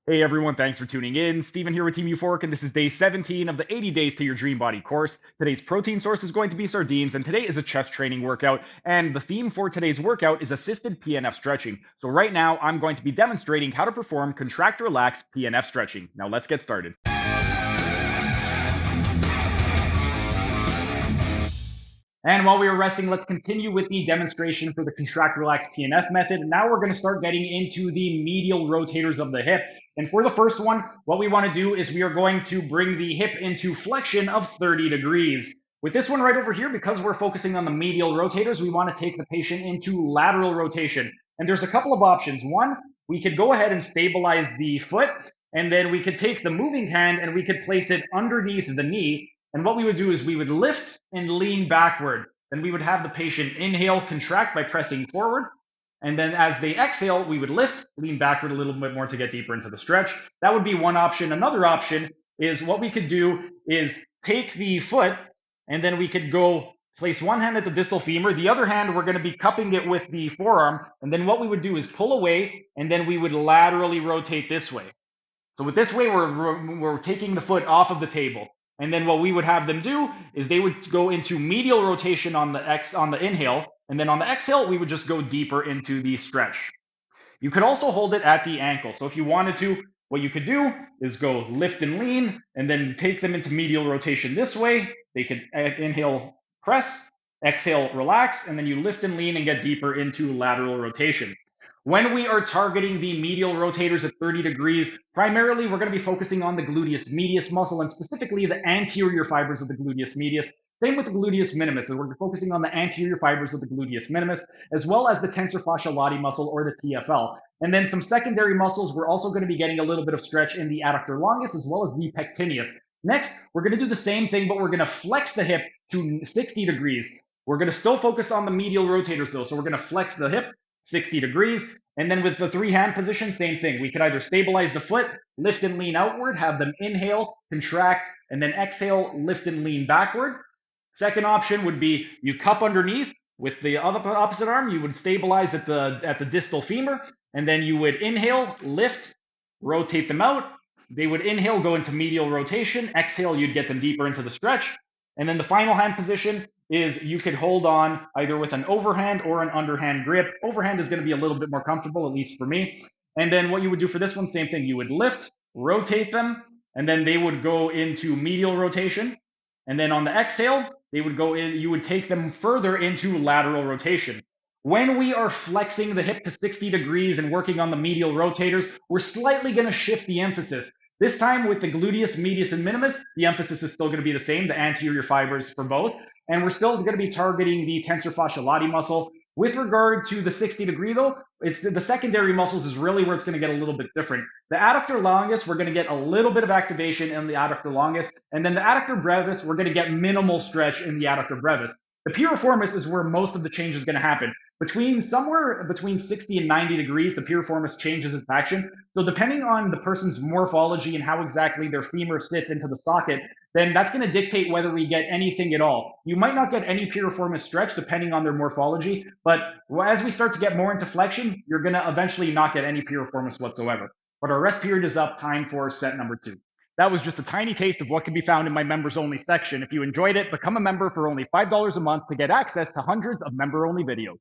Hey everyone, thanks for tuning in. Steven here with Team Euphoric, and this is day 17 of the 80 Days to Your Dream Body course. Today's protein source is going to be sardines, and today is a chest training workout. And the theme for today's workout is assisted PNF stretching. So right now, I'm going to be demonstrating how to perform contract relax PNF stretching. Now let's get started. And while we were resting, let's continue with the demonstration for the contract relax PNF method. Now we're going to start getting into the medial rotators of the hip. And for the first one, what we want to do is we are going to bring the hip into flexion of 30 degrees. With this one right over here, because we're focusing on the medial rotators, we want to take the patient into lateral rotation. And there's a couple of options. One, we could go ahead and stabilize the foot, and then we could take the moving hand and we could place it underneath the knee. And what we would do is we would lift and lean backward. Then we would have the patient inhale, contract by pressing forward. And then as they exhale, we would lift, lean backward a little bit more to get deeper into the stretch. That would be one option. Another option is what we could do is take the foot and then we could go place one hand at the distal femur. The other hand, we're going to be cupping it with the forearm. And then what we would do is pull away and then we would laterally rotate this way. So with this way, we're taking the foot off of the table. And then what we would have them do is they would go into medial rotation on the inhale, and then on the exhale, we would just go deeper into the stretch. You could also hold it at the ankle. So if you wanted to, what you could do is go lift and lean, and then take them into medial rotation this way. They could inhale, press, exhale, relax, and then you lift and lean and get deeper into lateral rotation. When we are targeting the medial rotators at 30 degrees, primarily we're going to be focusing on the gluteus medius muscle and specifically the anterior fibers of the gluteus medius. Same with the gluteus minimus, and we're focusing on the anterior fibers of the gluteus minimus, as well as the tensor fascia latae muscle or the TFL. And then some secondary muscles, we're also going to be getting a little bit of stretch in the adductor longus as well as the pectineus. Next, we're going to do the same thing, but we're going to flex the hip to 60 degrees. We're going to still focus on the medial rotators though, so we're going to flex the hip 60 degrees. And then with the three hand position, same thing. We could either stabilize the foot, lift and lean outward, have them inhale, contract, and then exhale, lift and lean backward. Second option would be you cup underneath. With the other opposite arm, you would stabilize at the distal femur, and then you would inhale, lift, rotate them out. They would inhale, go into medial rotation. Exhale, you'd get them deeper into the stretch. And then the final hand position is you could hold on either with an overhand or an underhand grip. Overhand is going to be a little bit more comfortable, at least for me. And then what you would do for this one, same thing. You would lift, rotate them, and then they would go into medial rotation. And then on the exhale, they would go in, you would take them further into lateral rotation. When we are flexing the hip to 60 degrees and working on the medial rotators, we're slightly going to shift the emphasis. This time with the gluteus, medius, and minimus, the emphasis is still going to be the same, the anterior fibers for both. And we're still going to be targeting the tensor fascia latae muscle. With regard to the 60 degree though, it's the secondary muscles is really where it's going to get a little bit different. The adductor longus, we're going to get a little bit of activation in the adductor longus. And then the adductor brevis, we're going to get minimal stretch in the adductor brevis. The piriformis is where most of the change is going to happen. Somewhere between 60 and 90 degrees, the piriformis changes its action. So depending on the person's morphology and how exactly their femur sits into the socket, then that's going to dictate whether we get anything at all. You might not get any piriformis stretch depending on their morphology, but as we start to get more into flexion, you're going to eventually not get any piriformis whatsoever. But our rest period is up, time for set number 2. That was just a tiny taste of what can be found in my members only section. If you enjoyed it, become a member for only $5 a month to get access to hundreds of member only videos.